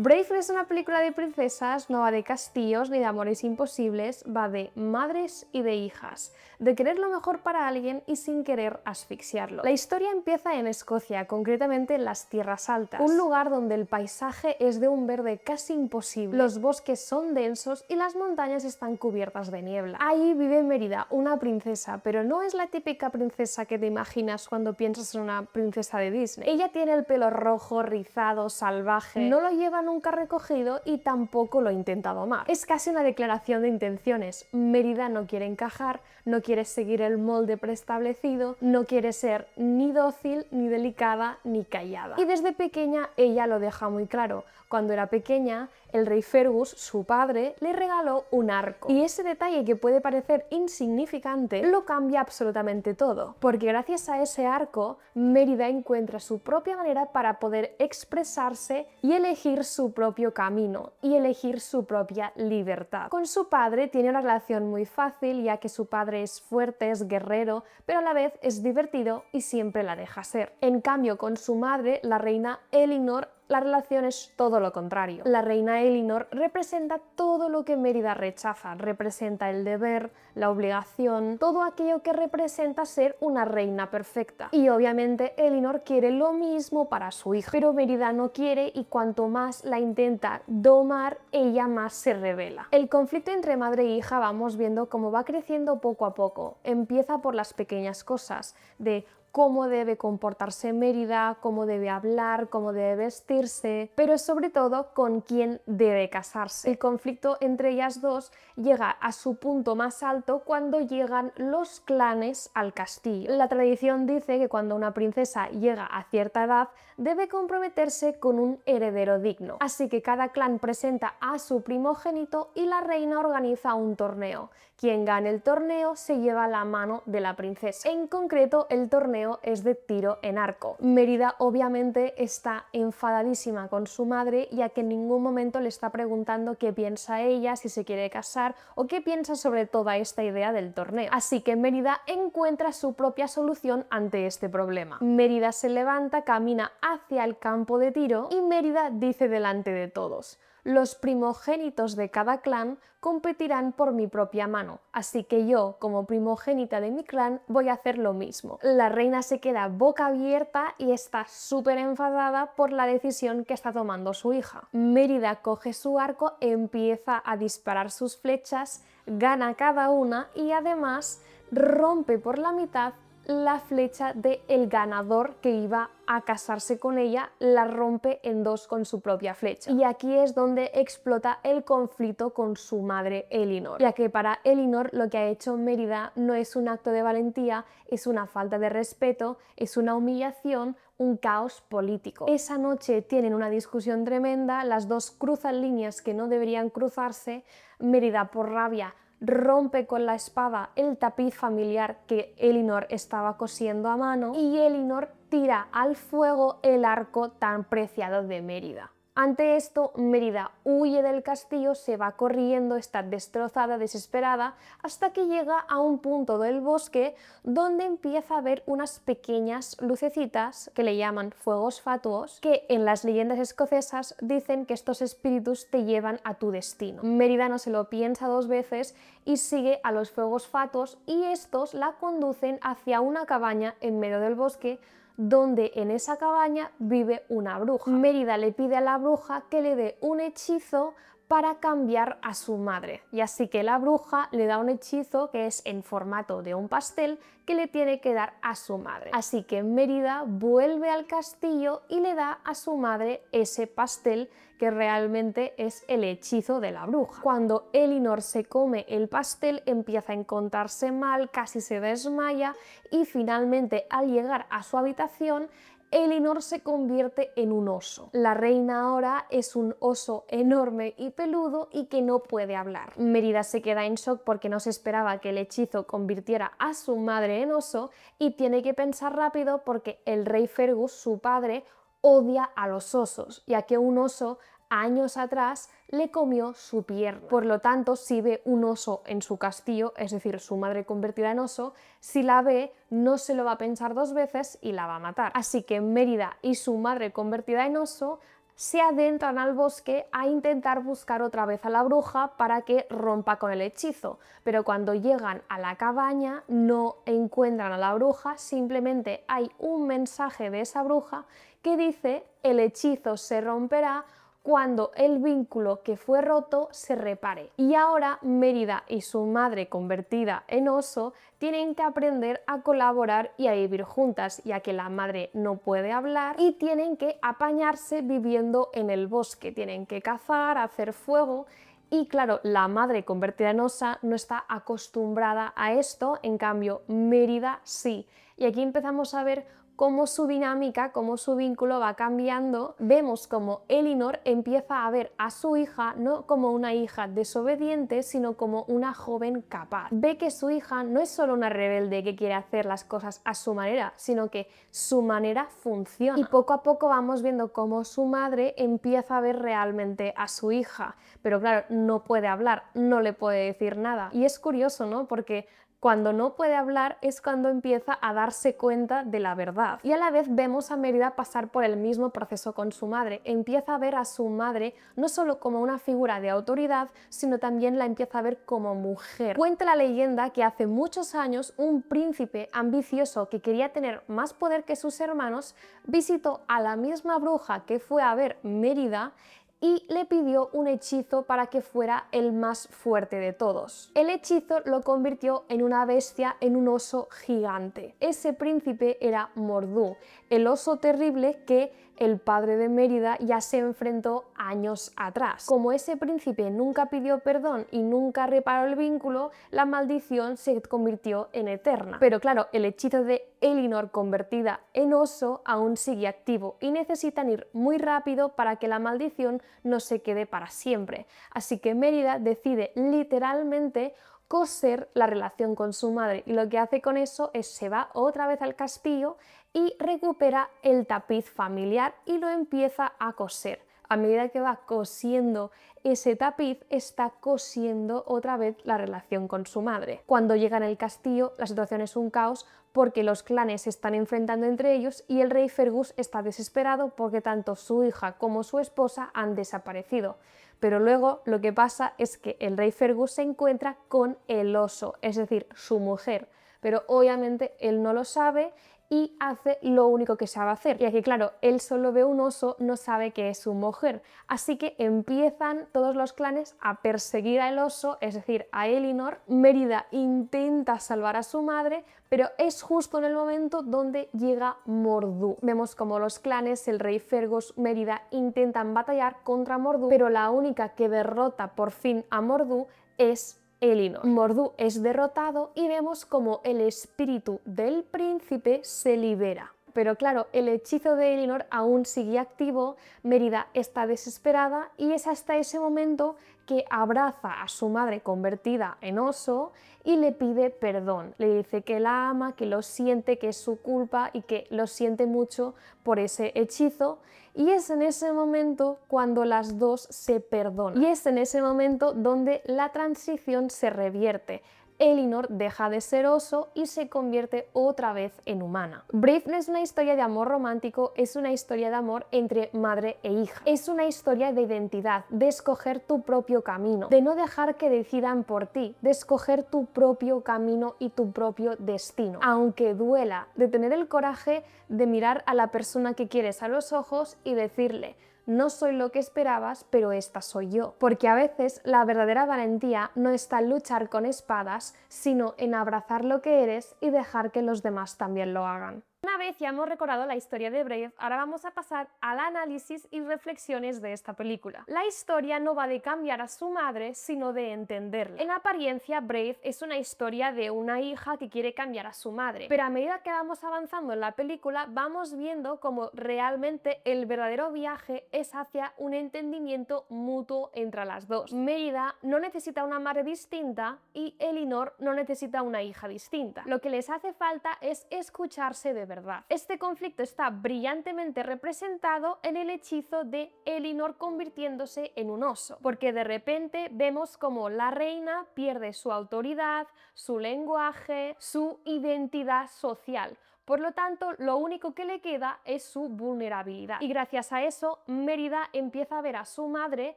Brave es una película de princesas, no va de castillos ni de amores imposibles, va de madres y de hijas, de querer lo mejor para alguien y sin querer asfixiarlo. La historia empieza en Escocia, concretamente en las Tierras Altas, un lugar donde el paisaje es de un verde casi imposible, los bosques son densos y las montañas están cubiertas de niebla. Ahí vive Mérida, una princesa, pero no es la típica princesa que te imaginas cuando piensas en una princesa de Disney. Ella tiene el pelo rojo, rizado, salvaje, no lo lleva nunca recogido y tampoco lo intenta domar. Es casi una declaración de intenciones. Mérida no quiere encajar, no quiere seguir el molde preestablecido, no quiere ser ni dócil, ni delicada, ni callada. Y desde pequeña ella lo deja muy claro. Cuando era pequeña, el rey Fergus, su padre, le regaló un arco. Y ese detalle que puede parecer insignificante lo cambia absolutamente todo, porque gracias a ese arco, Mérida encuentra su propia manera para poder expresarse y elegir su propio camino y elegir su propia libertad. Con su padre tiene una relación muy fácil, ya que su padre es fuerte, es guerrero, pero a la vez es divertido y siempre la deja ser. En cambio, con su madre, la reina Elinor, la relación es todo lo contrario. La reina Elinor representa todo lo que Mérida rechaza, representa el deber, la obligación, todo aquello que representa ser una reina perfecta. Y obviamente Elinor quiere lo mismo para su hija, pero Mérida no quiere y cuanto más la intenta domar, ella más se revela. El conflicto entre madre e hija vamos viendo cómo va creciendo poco a poco. Empieza por las pequeñas cosas, de cómo debe comportarse Mérida, cómo debe hablar, cómo debe vestirse, pero sobre todo con quién debe casarse. El conflicto entre ellas dos llega a su punto más alto cuando llegan los clanes al castillo. La tradición dice que cuando una princesa llega a cierta edad debe comprometerse con un heredero digno, así que cada clan presenta a su primogénito y la reina organiza un torneo. Quien gane el torneo se lleva la mano de la princesa. En concreto, el torneo es de tiro en arco. Mérida obviamente está enfadadísima con su madre, ya que en ningún momento le está preguntando qué piensa ella, si se quiere casar o qué piensa sobre toda esta idea del torneo. Así que Mérida encuentra su propia solución ante este problema. Mérida se levanta, camina hacia el campo de tiro y Mérida dice delante de todos: los primogénitos de cada clan competirán por mi propia mano, así que yo, como primogénita de mi clan, voy a hacer lo mismo. La reina se queda boca abierta y está súper enfadada por la decisión que está tomando su hija. Mérida coge su arco, empieza a disparar sus flechas, gana cada una y además rompe por la mitad la flecha del ganador que iba a casarse con ella, la rompe en dos con su propia flecha. Y aquí es donde explota el conflicto con su madre Elinor, ya que para Elinor lo que ha hecho Mérida no es un acto de valentía, es una falta de respeto, es una humillación, un caos político. Esa noche tienen una discusión tremenda, las dos cruzan líneas que no deberían cruzarse. Mérida, por rabia, rompe con la espada el tapiz familiar que Elinor estaba cosiendo a mano y Elinor tira al fuego el arco tan preciado de Mérida. Ante esto, Mérida huye del castillo, se va corriendo, está destrozada, desesperada, hasta que llega a un punto del bosque donde empieza a ver unas pequeñas lucecitas que le llaman fuegos fatuos, que en las leyendas escocesas dicen que estos espíritus te llevan a tu destino. Mérida no se lo piensa dos veces y sigue a los fuegos fatuos y estos la conducen hacia una cabaña en medio del bosque, donde en esa cabaña vive una bruja. Mérida le pide a la bruja que le dé un hechizo para cambiar a su madre, y así que la bruja le da un hechizo que es en formato de un pastel que le tiene que dar a su madre. Así que Mérida vuelve al castillo y le da a su madre ese pastel que realmente es el hechizo de la bruja. Cuando Elinor se come el pastel empieza a encontrarse mal, casi se desmaya y finalmente al llegar a su habitación Elinor se convierte en un oso. La reina ahora es un oso enorme y peludo y que no puede hablar. Mérida se queda en shock porque no se esperaba que el hechizo convirtiera a su madre en oso y tiene que pensar rápido porque el rey Fergus, su padre, odia a los osos, ya que un oso años atrás le comió su pierna. Por lo tanto, si ve un oso en su castillo, es decir, su madre convertida en oso, si la ve no se lo va a pensar dos veces y la va a matar. Así que Mérida y su madre convertida en oso se adentran al bosque a intentar buscar otra vez a la bruja para que rompa con el hechizo, pero cuando llegan a la cabaña no encuentran a la bruja, simplemente hay un mensaje de esa bruja que dice: el hechizo se romperá cuando el vínculo que fue roto se repare. Y ahora Mérida y su madre convertida en oso tienen que aprender a colaborar y a vivir juntas, ya que la madre no puede hablar y tienen que apañarse viviendo en el bosque, tienen que cazar, hacer fuego. Y claro, la madre convertida en osa no está acostumbrada a esto, en cambio Mérida sí. Y aquí empezamos a ver cómo su dinámica, cómo su vínculo va cambiando. Vemos como Elinor empieza a ver a su hija no como una hija desobediente, sino como una joven capaz. Ve que su hija no es solo una rebelde que quiere hacer las cosas a su manera, sino que su manera funciona. Y poco a poco vamos viendo cómo su madre empieza a ver realmente a su hija. Pero claro, no puede hablar, no le puede decir nada. Y es curioso, ¿no? Porque cuando no puede hablar es cuando empieza a darse cuenta de la verdad. Y a la vez vemos a Mérida pasar por el mismo proceso con su madre. Empieza a ver a su madre no solo como una figura de autoridad, sino también la empieza a ver como mujer. Cuenta la leyenda que hace muchos años un príncipe ambicioso que quería tener más poder que sus hermanos visitó a la misma bruja que fue a ver Mérida y le pidió un hechizo para que fuera el más fuerte de todos. El hechizo lo convirtió en una bestia, en un oso gigante. Ese príncipe era Mor'du, el oso terrible que el padre de Mérida ya se enfrentó años atrás. Como ese príncipe nunca pidió perdón y nunca reparó el vínculo, la maldición se convirtió en eterna. Pero claro, el hechizo de Elinor convertida en oso aún sigue activo y necesitan ir muy rápido para que la maldición no se quede para siempre. Así que Mérida decide literalmente coser la relación con su madre, y lo que hace con eso es se va otra vez al castillo y recupera el tapiz familiar y lo empieza a coser. A medida que va cosiendo ese tapiz, está cosiendo otra vez la relación con su madre. Cuando llegan al castillo, la situación es un caos porque los clanes se están enfrentando entre ellos y el rey Fergus está desesperado porque tanto su hija como su esposa han desaparecido. Pero luego lo que pasa es que el rey Fergus se encuentra con el oso, es decir, su mujer, pero obviamente él no lo sabe y hace lo único que sabe hacer. Y aquí, claro, él solo ve un oso, no sabe que es su mujer. Así que empiezan todos los clanes a perseguir al oso, es decir, a Elinor. Mérida intenta salvar a su madre, pero es justo en el momento donde llega Mor'du. Vemos como los clanes, el rey Fergus, Mérida, intentan batallar contra Mor'du, pero la única que derrota por fin a Mor'du es Elinor. Mor'du es derrotado y vemos como el espíritu del príncipe se libera. Pero claro, el hechizo de Elinor aún sigue activo, Mérida está desesperada y es hasta ese momento que abraza a su madre convertida en oso y le pide perdón. Le dice que la ama, que lo siente, que es su culpa y que lo siente mucho por ese hechizo. Y es en ese momento cuando las dos se perdonan. Y es en ese momento donde la transición se revierte. Elinor deja de ser oso y se convierte otra vez en humana. Brave no es una historia de amor romántico, es una historia de amor entre madre e hija. Es una historia de identidad, de escoger tu propio camino, de no dejar que decidan por ti, de escoger tu propio camino y tu propio destino. Aunque duela, de tener el coraje de mirar a la persona que quieres a los ojos y decirle: no soy lo que esperabas, pero esta soy yo. Porque a veces la verdadera valentía no está en luchar con espadas, sino en abrazar lo que eres y dejar que los demás también lo hagan. Una vez ya hemos recordado la historia de Brave, ahora vamos a pasar al análisis y reflexiones de esta película. La historia no va de cambiar a su madre, sino de entenderla. En apariencia, Brave es una historia de una hija que quiere cambiar a su madre, pero a medida que vamos avanzando en la película, vamos viendo cómo realmente el verdadero viaje es hacia un entendimiento mutuo entre las dos. Mérida no necesita una madre distinta y Elinor no necesita una hija distinta. Lo que les hace falta es escucharse de verdad. Este conflicto está brillantemente representado en el hechizo de Elinor convirtiéndose en un oso, porque de repente vemos como la reina pierde su autoridad, su lenguaje, su identidad social, Por lo tanto, lo único que le queda es su vulnerabilidad. Y gracias a eso, Mérida empieza a ver a su madre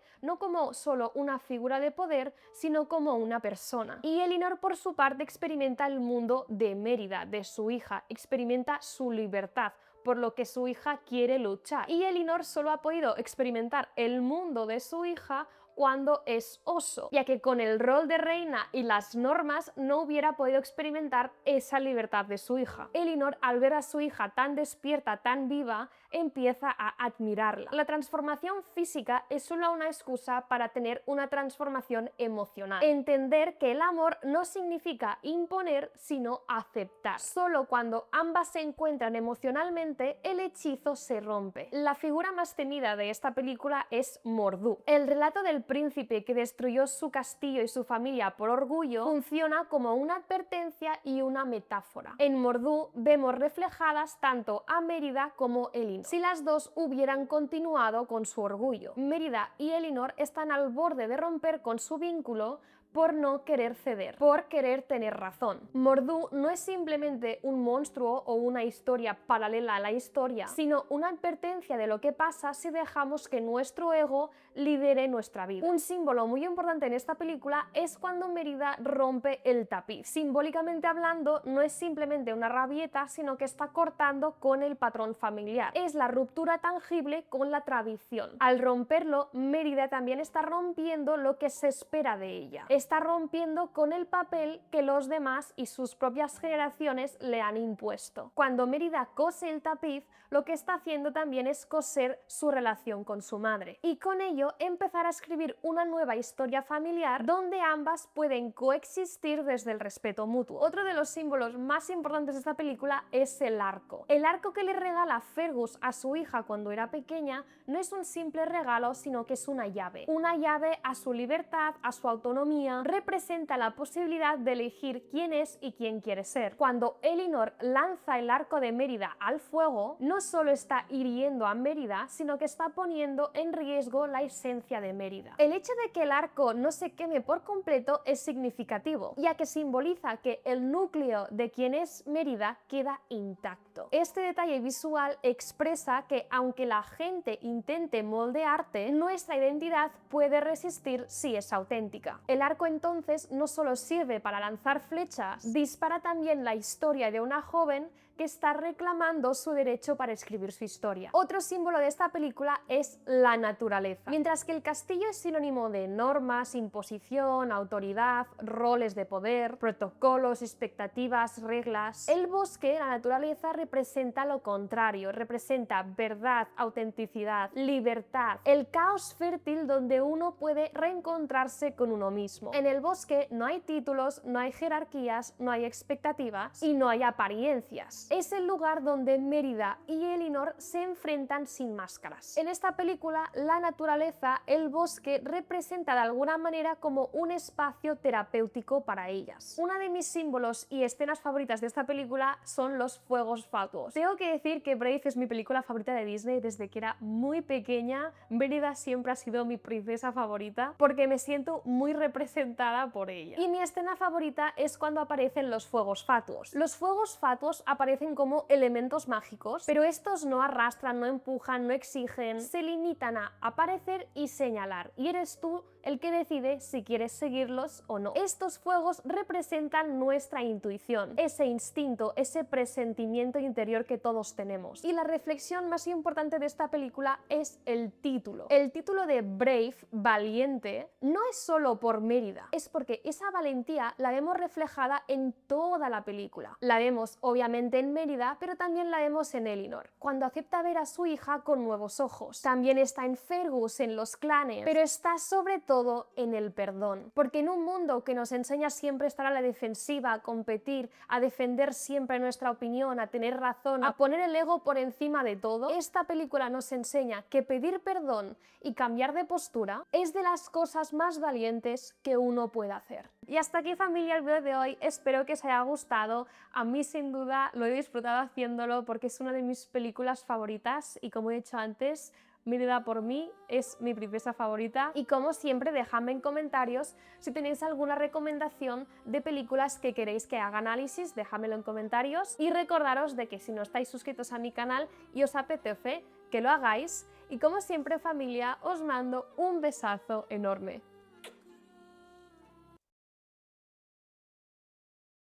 no como solo una figura de poder, sino como una persona. Y Elinor, por su parte, experimenta el mundo de Mérida, de su hija, experimenta su libertad, por lo que su hija quiere luchar. Y Elinor solo ha podido experimentar el mundo de su hija cuando es oso, ya que con el rol de reina y las normas no hubiera podido experimentar esa libertad de su hija. Elinor, al ver a su hija tan despierta, tan viva, empieza a admirarla. La transformación física es solo una excusa para tener una transformación emocional. Entender que el amor no significa imponer, sino aceptar. Solo cuando ambas se encuentran emocionalmente, el hechizo se rompe. La figura más temida de esta película es Mor'du. El relato del príncipe que destruyó su castillo y su familia por orgullo funciona como una advertencia y una metáfora. En Mor'du vemos reflejadas tanto a Mérida como Elinor. Si las dos hubieran continuado con su orgullo. Mérida y Elinor están al borde de romper con su vínculo por no querer ceder, por querer tener razón. Mor'du no es simplemente un monstruo o una historia paralela a la historia, sino una advertencia de lo que pasa si dejamos que nuestro ego lidere nuestra vida. Un símbolo muy importante en esta película es cuando Mérida rompe el tapiz. Simbólicamente hablando, no es simplemente una rabieta, sino que está cortando con el patrón familiar. Es la ruptura tangible con la tradición. Al romperlo, Mérida también está rompiendo lo que se espera de ella. Está rompiendo con el papel que los demás y sus propias generaciones le han impuesto. Cuando Mérida cose el tapiz, lo que está haciendo también es coser su relación con su madre. Y con ello empezar a escribir una nueva historia familiar donde ambas pueden coexistir desde el respeto mutuo. Otro de los símbolos más importantes de esta película es el arco. El arco que le regala Fergus a su hija cuando era pequeña no es un simple regalo, sino que es una llave a su libertad, a su autonomía. Representa la posibilidad de elegir quién es y quién quiere ser. Cuando Elinor lanza el arco de Mérida al fuego, no solo está hiriendo a Mérida, sino que está poniendo en riesgo la esencia de Mérida. El hecho de que el arco no se queme por completo es significativo, ya que simboliza que el núcleo de quien es Mérida queda intacto. Este detalle visual expresa que aunque la gente intente moldearte, nuestra identidad puede resistir si es auténtica. El arco entonces no solo sirve para lanzar flechas, dispara también la historia de una joven que está reclamando su derecho para escribir su historia. Otro símbolo de esta película es la naturaleza. Mientras que el castillo es sinónimo de normas, imposición, autoridad, roles de poder, protocolos, expectativas, reglas, el bosque, la naturaleza, representa lo contrario, representa verdad, autenticidad, libertad, el caos fértil donde uno puede reencontrarse con uno mismo. En el bosque no hay títulos, no hay jerarquías, no hay expectativas y no hay apariencias. Es el lugar donde Mérida y Elinor se enfrentan sin máscaras. En esta película, la naturaleza, el bosque, representa de alguna manera como un espacio terapéutico para ellas. Una de mis símbolos y escenas favoritas de esta película son los fuegos fatuos. Tengo que decir que Brave es mi película favorita de Disney desde que era muy pequeña. Mérida siempre ha sido mi princesa favorita porque me siento muy representada por ella. Y mi escena favorita es cuando aparecen los fuegos fatuos. Los fuegos fatuos aparecen como elementos mágicos, pero estos no arrastran, no empujan, no exigen, se limitan a aparecer y señalar, y eres tú el que decide si quieres seguirlos o no. Estos fuegos representan nuestra intuición, ese instinto, ese presentimiento interior que todos tenemos. Y la reflexión más importante de esta película es el título. El título de Brave, valiente, no es solo por Mérida, es porque esa valentía la vemos reflejada en toda la película. La vemos obviamente en Mérida, pero también la vemos en Elinor, cuando acepta ver a su hija con nuevos ojos. También está en Fergus, en los clanes, pero está sobre todo en el perdón, porque en un mundo que nos enseña siempre a estar a la defensiva, a competir, a defender siempre nuestra opinión, a tener razón, a poner el ego por encima de todo, esta película nos enseña que pedir perdón y cambiar de postura es de las cosas más valientes que uno puede hacer. Y hasta aquí, familia, el vídeo de hoy. Espero que os haya gustado. A mí sin duda lo he disfrutado haciéndolo porque es una de mis películas favoritas y, como he dicho antes, Mérida por mí es mi princesa favorita y como siempre dejadme en comentarios si tenéis alguna recomendación de películas que queréis que haga análisis, dejádmelo en comentarios y recordaros de que si no estáis suscritos a mi canal y os apetece que lo hagáis y como siempre familia os mando un besazo enorme.